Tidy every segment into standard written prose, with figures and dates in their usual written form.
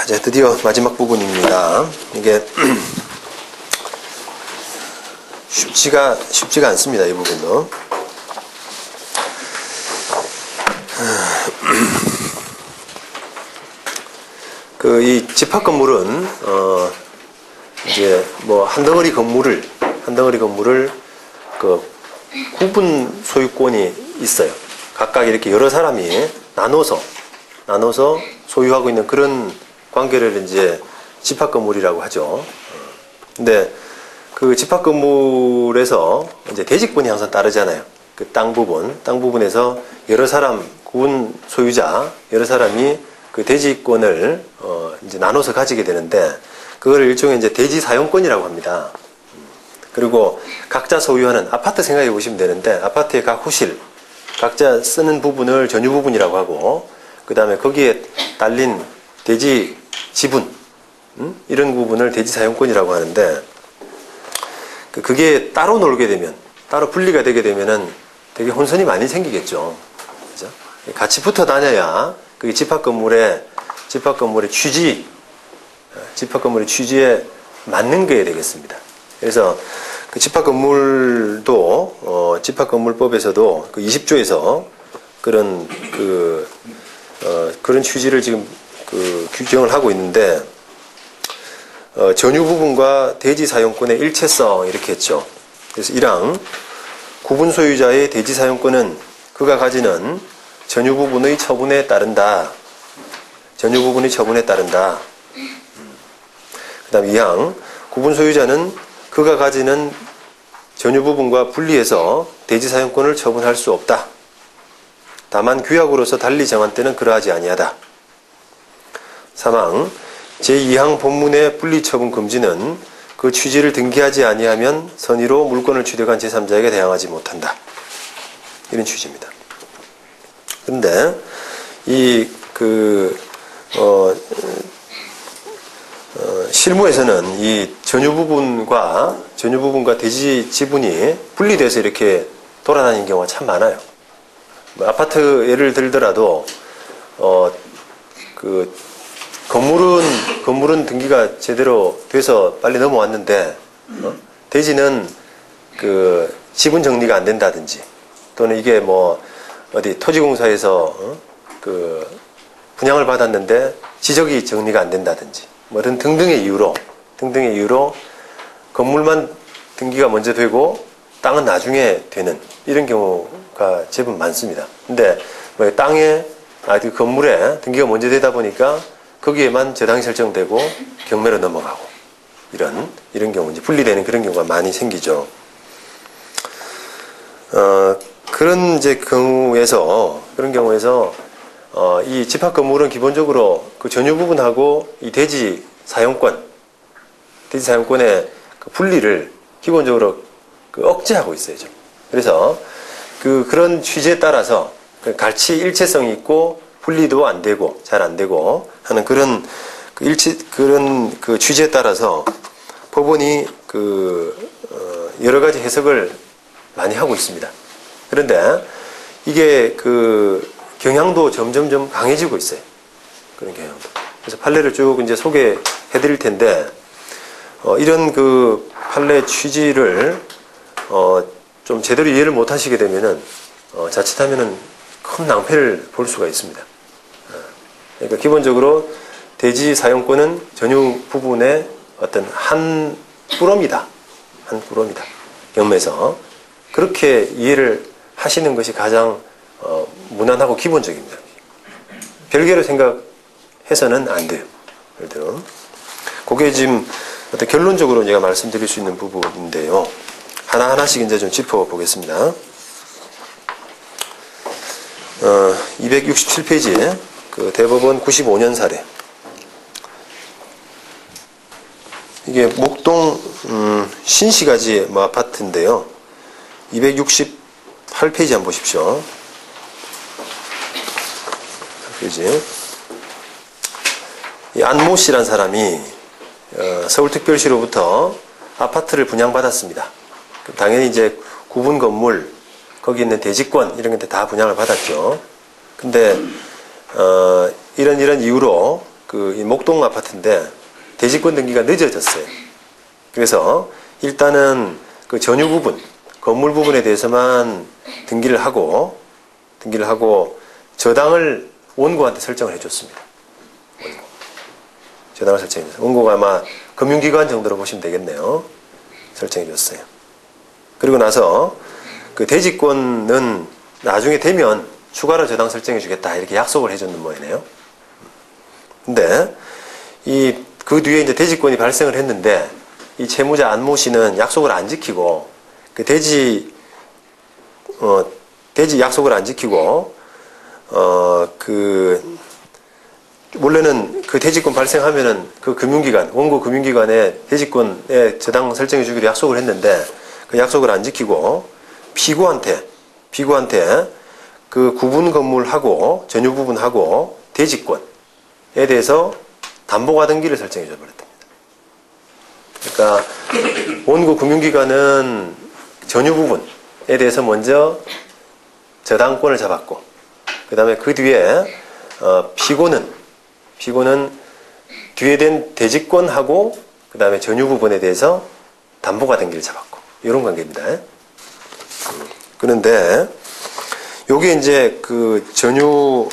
이제 드디어 마지막 부분입니다. 이게 쉽지가 않습니다. 이 부분도. 이 집합 건물은 이제 뭐 한 덩어리 건물을 그 구분 소유권이 있어요. 각각 이렇게 여러 사람이 나눠서 소유하고 있는 그런 관계를 이제 집합 건물이라고 하죠. 근데 그 집합 건물에서 이제 대지권이 항상 따르잖아요. 그 땅 부분에서 여러 사람 구분 소유자 여러 사람이 그 대지권을 이제 나눠서 가지게 되는데 그걸 일종의 이제 대지 사용권이라고 합니다. 그리고 각자 소유하는 아파트 생각해 보시면 되는데 아파트의 각 호실 각자 쓰는 부분을 전유 부분이라고 하고 그 다음에 거기에 딸린 대지 지분 이런 부분을 대지 사용권이라고 하는데 그게 따로 놀게 되면 따로 분리가 되게 되면은 되게 혼선이 많이 생기겠죠. 그죠? 같이 붙어 다녀야 그게 집합 건물의 취지에 맞는 게 되겠습니다. 그래서 그 집합건물도 집합건물법에서도 그 20조에서 그런 그런 취지를 지금 규정을 하고 있는데 전유 부분과 대지 사용권의 일체성 이렇게 했죠. 그래서 1항 구분 소유자의 대지 사용권은 그가 가지는 전유 부분의 처분에 따른다. 전유 부분의 처분에 따른다. 그 다음 2항 구분 소유자는 그가 가지는 전유 부분과 분리해서 대지 사용권을 처분할 수 없다. 다만 규약으로서 달리 정한 때는 그러하지 아니하다. 3항 제2항 본문의 분리처분 금지는 그 취지를 등기하지 아니하면 선의로 물권을 취득한 제3자에게 대항하지 못한다. 이런 취지입니다. 그런데 실무에서는 이 전유 부분과 대지 지분이 분리돼서 이렇게 돌아다니는 경우가 참 많아요. 아파트 예를 들더라도 건물은 등기가 제대로 돼서 빨리 넘어왔는데 대지는 그 지분 정리가 안 된다든지 또는 이게 뭐 어디 토지공사에서 그 분양을 받았는데 지적이 정리가 안 된다든지 뭐 등등의 이유로 건물만 등기가 먼저 되고 땅은 나중에 되는 이런 경우가 제법 많습니다. 근데 뭐 그 건물에 등기가 먼저 되다 보니까 거기에만 저당이 설정되고 경매로 넘어가고 이런 경우 이제 분리되는 그런 경우가 많이 생기죠. 그런 경우에서 이 집합 건물은 기본적으로 그 전유 부분하고 이 대지 사용권의 그 분리를 기본적으로 억제하고 있어요. 좀. 그래서 그런 취지에 따라서 같이 일체성이 있고 분리도 안 되고 잘 안 되고 하는 그런 취지에 따라서 법원이 여러 가지 해석을 많이 하고 있습니다. 그런데 이게 경향도 점점점 강해지고 있어요. 그런 경향도. 그래서 판례를 쭉 이제 소개해 드릴 텐데, 이런 판례 취지를, 좀 제대로 이해를 못 하시게 되면은, 자칫하면은 큰 낭패를 볼 수가 있습니다. 그러니까 기본적으로 대지 사용권은 전유 부분의 어떤 한 꾸러미다. 경매에서. 그렇게 이해를 하시는 것이 가장 무난하고 기본적입니다. 별개로 생각해서는 안 돼요. 예를 들어. 그게 지금 어떤 결론적으로 제가 말씀드릴 수 있는 부분인데요. 하나하나씩 이제 좀 짚어보겠습니다. 267페이지에 대법원 95년 사례. 이게 목동 신시가지 아파트인데요. 268페이지 한번 보십시오. 페이지. 이 안모 씨란 사람이 서울특별시로부터 아파트를 분양받았습니다. 당연히 이제 구분 건물, 거기 있는 대지권 이런 게 다 분양을 받았죠. 근데 이런 이유로 이 목동 아파트인데 대지권 등기가 늦어졌어요. 그래서 일단은 그 전유 부분, 건물 부분에 대해서만 등기를 하고 저당을 원고한테 설정을 해줬습니다. 원고. 저당을 설정해줬어요. 원고가 아마 금융기관 정도로 보시면 되겠네요. 설정해줬어요. 그리고 나서 그 대지권은 나중에 되면 추가로 저당 설정해주겠다 이렇게 약속을 해줬는 모양이네요. 근데 그 뒤에 이제 대지권이 발생을 했는데 이 채무자 안모 씨는 약속을 안 지키고 그 대지 약속을 안 지키고 원래는 그 대지권 발생하면은 그 금융기관, 원고 금융기관에 대지권에 저당 설정해 주기로 약속을 했는데 그 약속을 안 지키고 피고한테 그 구분 건물하고 전유 부분하고 대지권에 대해서 담보가 등기를 설정해 줘 버렸답니다. 그러니까 원고 금융기관은 전유 부분에 대해서 먼저 저당권을 잡았고 그 다음에 그 뒤에 피고는 뒤에 된 대지권하고 그 다음에 전유 부분에 대해서 담보가 등기를 잡았고 이런 관계입니다. 그런데 요게 이제 그 전유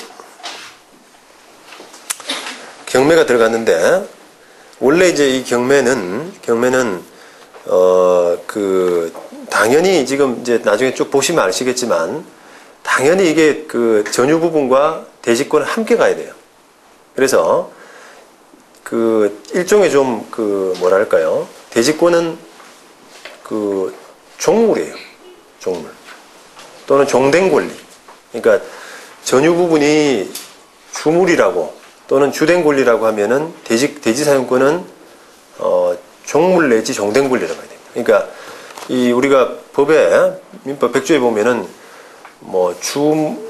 경매가 들어갔는데 원래 이제 이 경매는 당연히 지금 이제 나중에 쭉 보시면 아시겠지만 당연히 이게 그 전유 부분과 대지권은 함께 가야 돼요. 그래서 그 일종의 좀 뭐랄까요? 대지권은 그 종물이에요. 종물. 또는 종된 권리. 그러니까 전유 부분이 주물이라고 또는 주된 권리라고 하면은 대지 사용권은 종물 내지 종된 권리라고 해야 됩니다. 그러니까 우리가 법에 민법 100조에 보면은 뭐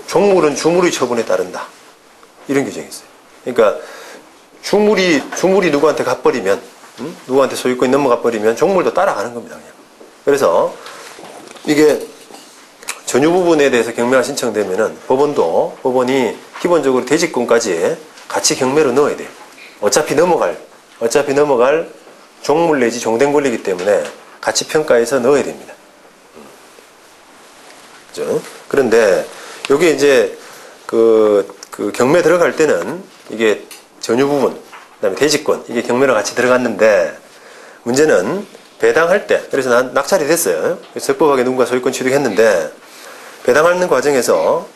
종물은 주물의 처분에 따른다. 이런 규정이 있어요. 그러니까 주물이 누구한테 가버리면 누구한테 소유권이 넘어가 버리면 종물도 따라가는 겁니다. 그냥. 그래서 이게 전유 부분에 대해서 경매가 신청되면은 법원이 기본적으로 대지권까지 같이 경매로 넣어야 돼요. 어차피 넘어갈 종물 내지 종된 권리이기 때문에 같이 평가해서 넣어야 됩니다. 그죠? 그런데 여기 이제 그 경매 들어갈 때는 이게 전유 부분, 그다음에 대지권 이게 경매로 같이 들어갔는데 문제는 배당할 때 그래서 낙찰이 됐어요. 적법하게 누군가 소유권 취득했는데 배당하는 과정에서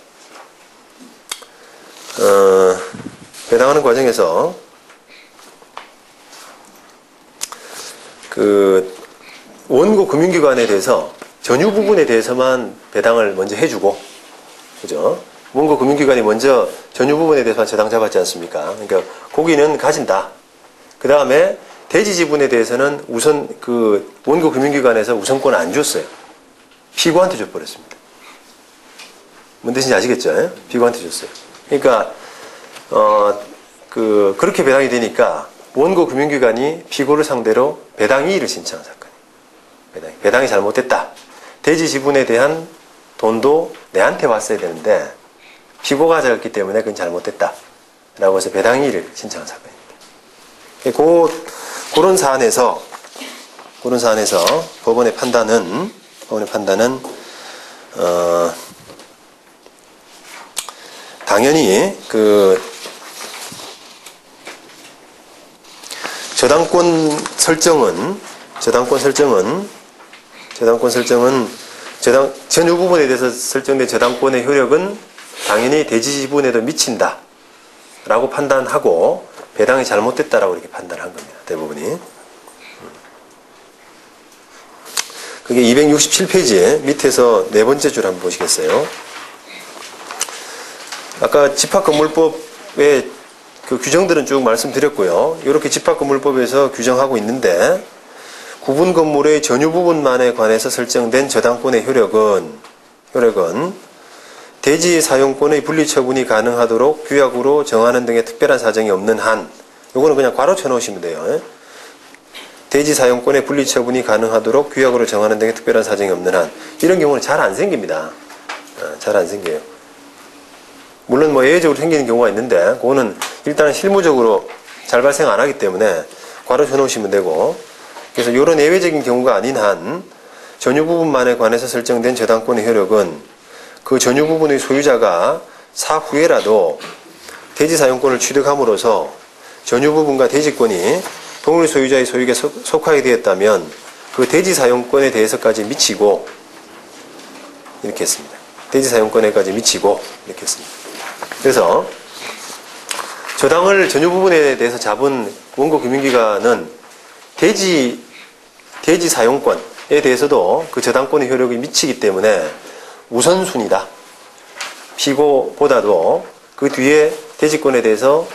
그 원고 금융기관에 대해서 전유 부분에 대해서만 배당을 먼저 해주고, 그죠? 원고 금융기관이 먼저 전유 부분에 대해서만 저당 잡았지 않습니까? 그러니까 고기는 가진다. 그 다음에 대지 지분에 대해서는 우선 그 원고 금융기관에서 우선권을 안 줬어요. 피고한테 줘버렸습니다. 뭔 뜻인지 아시겠죠? 피고한테 줬어요. 그러니까 그렇게 배당이 되니까 원고 금융기관이 피고를 상대로 배당 이의를 신청한 사건이에요. 배당이 잘못됐다. 대지 지분에 대한 돈도 내한테 왔어야 되는데 피고가 가져갔기 때문에 그건 잘못됐다. 라고 해서 배당 이의를 신청한 사건입니다. 그런 사안에서 법원의 판단은 당연히 저당권 설정은 전유 부분에 대해서 설정된 저당권의 효력은 당연히 대지 지분에도 미친다 라고 판단하고 배당이 잘못됐다라고 이렇게 판단한 겁니다. 대부분이. 그게 267페이지에 밑에서 네 번째 줄 한번 보시겠어요? 아까 집합건물법의 그 규정들은 쭉 말씀드렸고요. 이렇게 집합건물법에서 규정하고 있는데 구분 건물의 전유 부분만에 관해서 설정된 저당권의 효력은 대지 사용권의 분리 처분이 가능하도록 규약으로 정하는 등의 특별한 사정이 없는 한, 요거는 그냥 괄호 쳐놓으시면 돼요. 대지 사용권의 분리 처분이 가능하도록 규약으로 정하는 등의 특별한 사정이 없는 한, 이런 경우는 잘 안 생깁니다. 잘 안 생겨요. 물론 뭐 예외적으로 생기는 경우가 있는데 그거는 일단은 실무적으로 잘 발생 안 하기 때문에 괄호쳐 놓으시면 되고, 그래서 이런 예외적인 경우가 아닌 한 전유 부분만에 관해서 설정된 저당권의 효력은 그 전유 부분의 소유자가 사후에라도 대지 사용권을 취득함으로써 전유 부분과 대지권이 동일 소유자의 소유에 속하게 되었다면 그 대지 사용권에 대해서까지 미치고, 이렇게 했습니다. 대지 사용권에까지 미치고, 이렇게 했습니다. 그래서 저당을 전유 부분에 대해서 잡은 원고 금융기관은 대지 사용권에 대해서도 그 저당권의 효력이 미치기 때문에 우선순위다. 피고보다도 그 뒤에 대지권에 대해서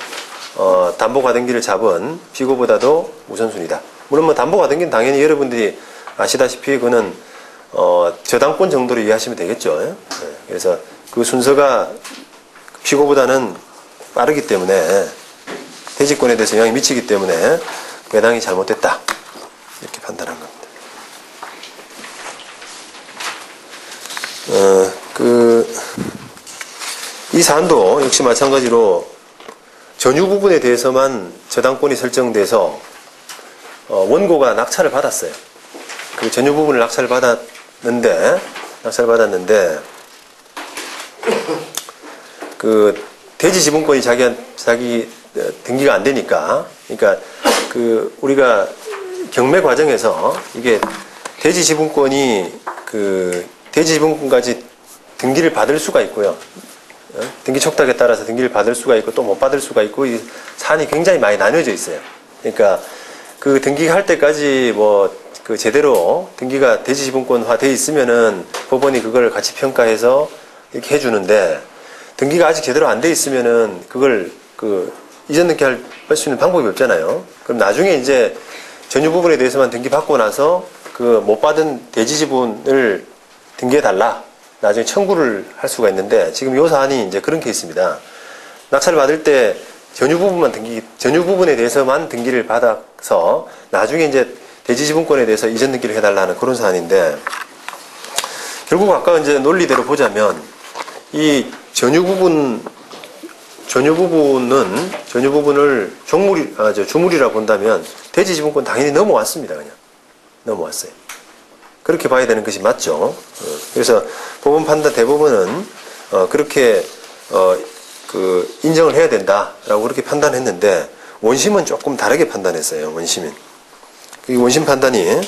담보가등기를 잡은 피고보다도 우선순위다. 물론 뭐 담보가등기는 당연히 여러분들이 아시다시피 그거는 저당권 정도로 이해하시면 되겠죠. 네. 그래서 그 순서가 피고보다는 빠르기 때문에 대지권에 대해서 영향이 미치기 때문에 배당이 잘못됐다. 이렇게 판단한 겁니다. 이 사안도 역시 마찬가지로 전유 부분에 대해서만 저당권이 설정돼서 원고가 낙찰을 받았어요. 그 전유 부분을 낙찰을 받았는데 그 대지 지분권이 자기 등기가 안 되니까, 그러니까 그 우리가 경매 과정에서 이게 대지 지분권이 그 대지 지분권까지 등기를 받을 수가 있고요. 등기 촉탁에 따라서 등기를 받을 수가 있고 또 못 받을 수가 있고, 이 사안이 굉장히 많이 나뉘어져 있어요. 그러니까 그 등기할 때까지 뭐 그 제대로 등기가 대지 지분권화 돼 있으면은 법원이 그걸 같이 평가해서 이렇게 해주는데, 등기가 아직 제대로 안 돼 있으면은 그걸 그 이전 등기할 수 있는 방법이 없잖아요. 그럼 나중에 이제 전유 부분에 대해서만 등기 받고 나서 그 못 받은 대지 지분을 등기해 달라, 나중에 청구를 할 수가 있는데, 지금 이 사안이 이제 그런 케이스입니다. 낙찰을 받을 때 전유 부분에 대해서만 등기를 받아서 나중에 이제 대지 지분권에 대해서 이전 등기를 해달라는 그런 사안인데, 결국 아까 이제 논리대로 보자면 이 전유 부분을 주물이라 본다면 대지 지분권 당연히 넘어왔습니다. 그냥 넘어왔어요. 그렇게 봐야 되는 것이 맞죠. 그래서 법원 판단 대법원은 그렇게 그 인정을 해야 된다라고 그렇게 판단했는데, 원심은 조금 다르게 판단했어요. 이 원심 판단이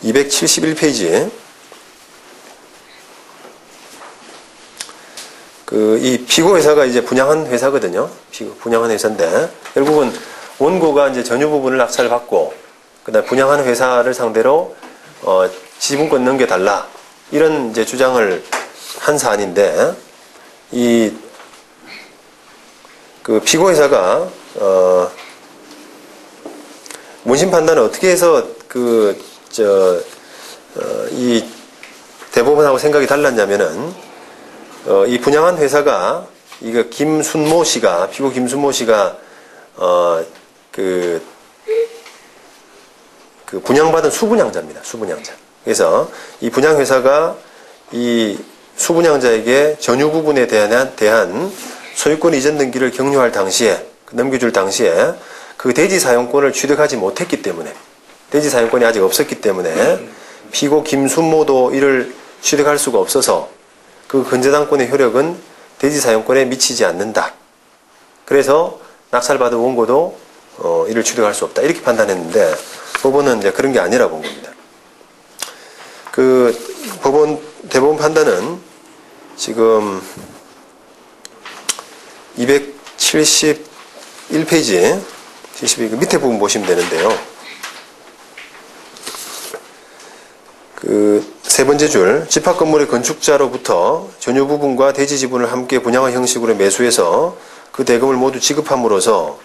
271페이지. 이 피고 회사가 이제 분양한 회사거든요. 분양한 회사인데, 결국은 원고가 이제 전유 부분을 낙찰을 받고, 그다음 분양하는 회사를 상대로 지분권 넘겨달라, 이런 이제 주장을 한 사안인데, 그 피고 회사가 원심 판단을 어떻게 해서 이 대법원하고 생각이 달랐냐면은, 이 분양한 회사가 이거 피고 김순모 씨가 그 분양받은 수분양자입니다. 수분양자. 그래서 이 분양회사가 이 수분양자에게 전유 부분에 대한 소유권 이전 등기를 격려할 당시에, 넘겨줄 당시에 그 대지 사용권을 취득하지 못했기 때문에, 대지 사용권이 아직 없었기 때문에 피고 김순모도 이를 취득할 수가 없어서 그 근저당권의 효력은 대지 사용권에 미치지 않는다. 그래서 낙찰받은 원고도 이를 취득할 수 없다. 이렇게 판단했는데, 법원은 이제 그런 게 아니라 본 겁니다. 대법원 판단은 지금 271페이지, 72, 밑에 부분 보시면 되는데요. 세 번째 줄, 집합건물의 건축자로부터 전유 부분과 대지 지분을 함께 분양한 형식으로 매수해서 그 대금을 모두 지급함으로써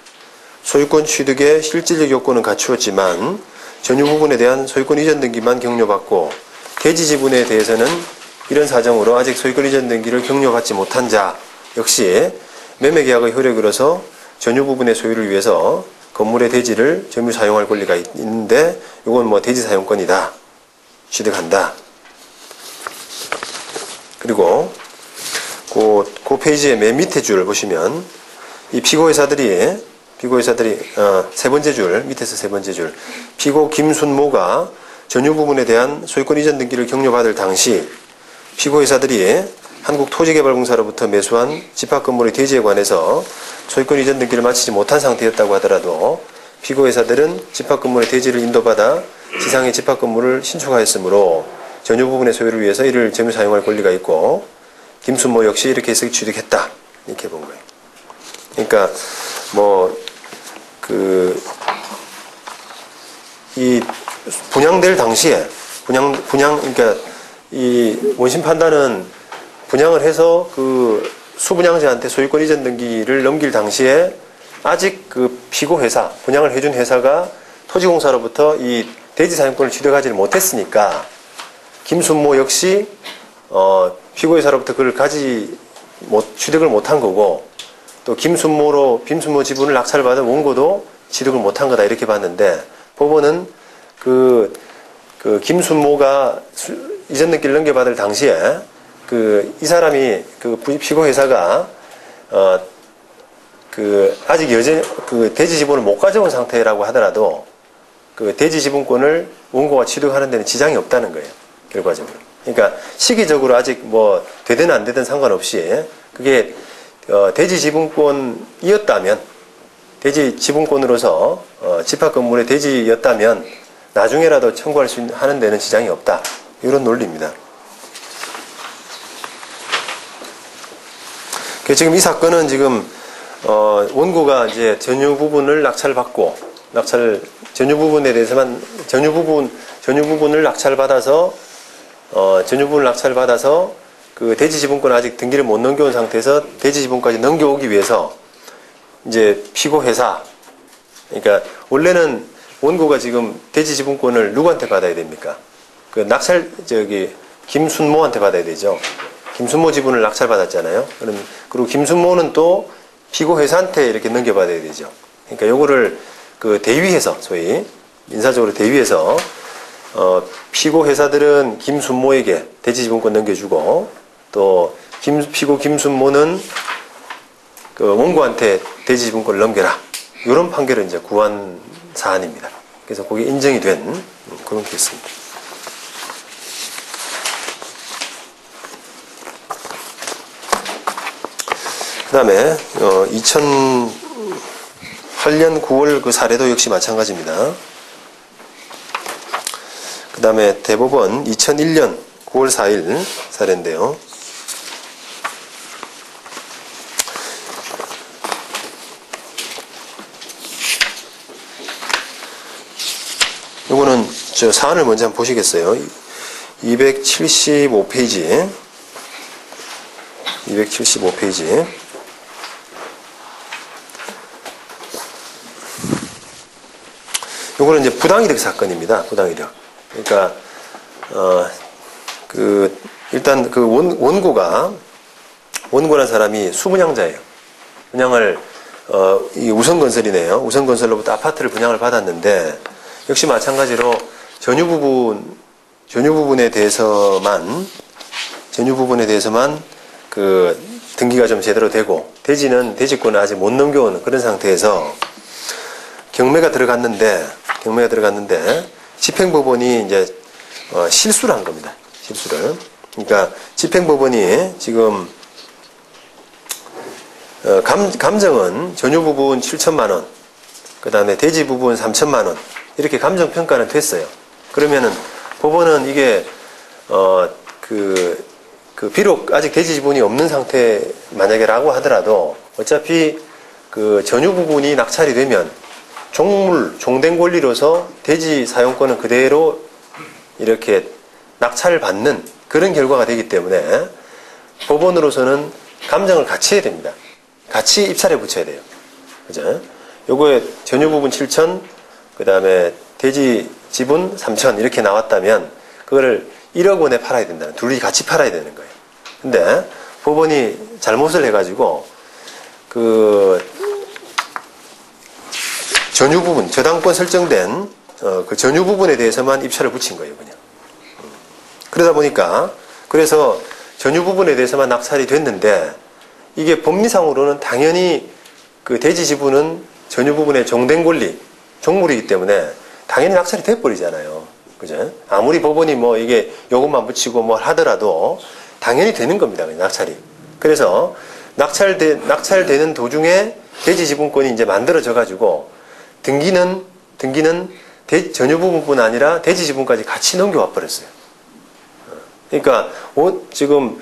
소유권 취득의 실질적 요건은 갖추었지만 전유 부분에 대한 소유권 이전 등기만 격려받고 대지 지분에 대해서는 이런 사정으로 아직 소유권 이전 등기를 격려받지 못한 자 역시 매매계약의 효력으로서 전유 부분의 소유를 위해서 건물의 대지를 점유 사용할 권리가 있는데, 이건 뭐 대지 사용권이다, 취득한다. 그리고 그 페이지의 맨 밑에 줄 보시면 이 피고회사들이 세 번째 줄, 밑에서 세 번째 줄, 피고 김순모가 전유 부분에 대한 소유권 이전 등기를 격려받을 당시 피고회사들이 한국토지개발공사로부터 매수한 집합건물의 대지에 관해서 소유권 이전 등기를 마치지 못한 상태였다고 하더라도 피고회사들은 집합건물의 대지를 인도받아 지상의 집합건물을 신축하였으므로 전유 부분의 소유를 위해서 이를 점유 사용할 권리가 있고 김순모 역시 이렇게 해서 취득했다. 이렇게 본 거예요. 그러니까 이 분양될 당시에 그러니까 이 원심 판단은 분양을 해서 그 수분양자한테 소유권 이전 등기를 넘길 당시에 아직 그 피고회사, 분양을 해준 회사가 토지공사로부터 이 대지 사용권을 취득하지를 못했으니까 김순모 역시 피고회사로부터 그걸 취득을 못한 거고 또 김순모 지분을 낙찰받은 원고도 취득을 못한 거다 이렇게 봤는데 법원은 그 김순모가 이전 등기를 넘겨받을 당시에 이 사람이 피고회사가 아직 여전히 대지 지분을 못 가져온 상태라고 하더라도 그 대지 지분권을 원고가 취득하는 데는 지장이 없다는 거예요. 결과적으로. 그러니까 시기적으로 아직 되든 안 되든 상관없이 그게 대지 지분권이었다면 대지 지분권으로서 집합건물의 대지였다면 나중에라도 청구할 수 하는 데는 지장이 없다. 이런 논리입니다. 지금 이 사건은 지금 원고가 이제 전유 부분을 낙찰받고 전유 부분에 대해서만 전유 부분을 낙찰받아서 그 대지 지분권 아직 등기를 못 넘겨온 상태에서 대지 지분까지 넘겨오기 위해서 이제 피고회사 그러니까 원래는 원고가 지금 대지 지분권을 누구한테 받아야 됩니까? 김순모한테 받아야 되죠. 김순모 지분을 낙찰받았잖아요. 그리고 김순모는 또 피고회사한테 이렇게 넘겨받아야 되죠. 그러니까 요거를 대위해서 소위 민사적으로 대위해서 피고회사들은 김순모에게 대지 지분권 넘겨주고 또 피고 김순모는 원고한테 대지 지분권을 넘겨라. 이런 판결을 이제 구한 사안입니다. 그래서 그게 인정이 된 그런 케이스입니다. 그 다음에 2008년 9월 그 사례도 역시 마찬가지입니다. 그 다음에 대법원 2001년 9월 4일 사례인데요. 이거는 저 사안을 먼저 한번 보시겠어요? 275페이지. 요거는 이제 부당이득 사건입니다. 부당이득. 그러니까 일단 원고란 사람이 수분양자예요. 분양을 이 우선건설이네요. 우선건설로부터 아파트를 분양을 받았는데 역시 마찬가지로 전유 부분에 대해서만 그 등기가 좀 제대로 되고 대지권을 아직 못 넘겨온 그런 상태에서 경매가 들어갔는데 집행법원이 이제 실수를 한 겁니다. 실수를. 그러니까 집행법원이 지금 감정은 전유 부분 7천만 원, 그 다음에 대지 부분 3천만 원 이렇게 감정 평가는 됐어요. 그러면은 법원은 이게 비록 아직 대지 지분이 없는 상태 만약에라고 하더라도 어차피 그 전유 부분이 낙찰이 되면 종된 권리로서 대지 사용권은 그대로 이렇게 낙찰을 받는 그런 결과가 되기 때문에 법원으로서는 감정을 같이 해야 됩니다. 같이 입찰에 붙여야 돼요. 그죠? 요거에 전유 부분 7천, 그 다음에 대지 지분 3천 이렇게 나왔다면 그거를 1억 원에 팔아야 된다는, 둘이 같이 팔아야 되는 거예요. 근데 법원이 잘못을 해가지고 전유 부분, 저당권 설정된 그 전유 부분에 대해서만 입찰을 붙인 거예요, 그냥. 그러다 보니까 그래서 전유 부분에 대해서만 낙찰이 됐는데 이게 법리상으로는 당연히 그 대지 지분은 전유 부분의 종된 권리, 종물이기 때문에 당연히 낙찰이 돼버리잖아요. 그죠? 아무리 법원이 뭐 이게 요것만 붙이고 뭘 하더라도 당연히 되는 겁니다. 낙찰이. 그래서 낙찰되는 도중에 대지 지분권이 이제 만들어져 가지고 등기는 전유 부분뿐 아니라 대지 지분까지 같이 넘겨와 버렸어요. 그러니까 지금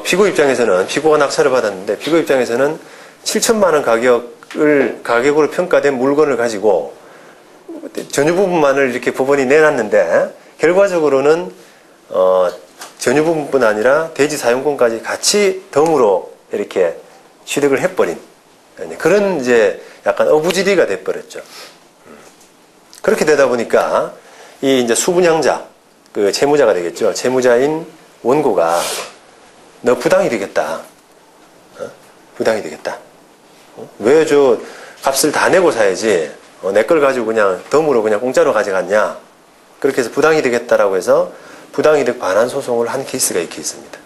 피고 입장에서는 피고가 낙찰을 받았는데 피고 입장에서는 7천만 원 가격으로 평가된 물건을 가지고 전유 부분만을 이렇게 법원이 내놨는데 결과적으로는 전유 부분뿐 아니라 대지 사용권까지 같이 덤으로 이렇게 취득을 해버린 그런 이제 약간 어부지리가 돼버렸죠. 그렇게 되다 보니까 이 이제 수분양자 그 채무자가 되겠죠. 채무자인 원고가 너 부당이 되겠다. 부당이 되겠다. 왜 저 값을 다 내고 사야지 내 걸 가지고 그냥 덤으로 그냥 공짜로 가져갔냐. 그렇게 해서 부당이 되겠다라고 해서 부당이득 반환 소송을 한 케이스가 이 케이스입니다.